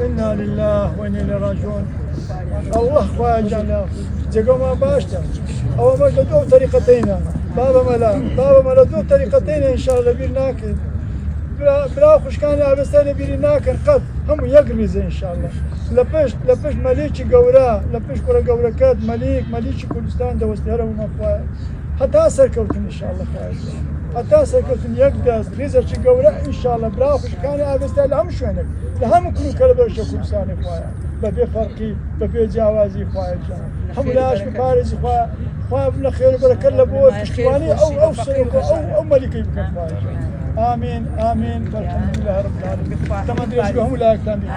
إنا لله وإنا إليه راجعون. الله خواهي جعلنا جاكو ما باشتا أو ما دو طريقتين بابا ملا دو طريقتين إن شاء الله بيرناكن بلا خوش كان عبستاني بيرناكن قد هم يقرز إن شاء الله لبش مليكي قورا لبش كورا قوركات مليكي كردستان دوستهره ومخواهي حتى أسر كوتن إن شاء الله خواهي حتى أسر كوتن يقدس ريزة قورا إن شاء الله بلا خوش كان عبستاني هم شوينك لهم كلوا كلبش كردستاني خواهي ببي فرقي ببي جوازي خواهي هم لاش ببارز خواهي بنا خير وبركة لبوت كشتواني أو ملكي بكم خواهي آمين والحمد لله رب العالمين. تمام يجبهم لا كان بي.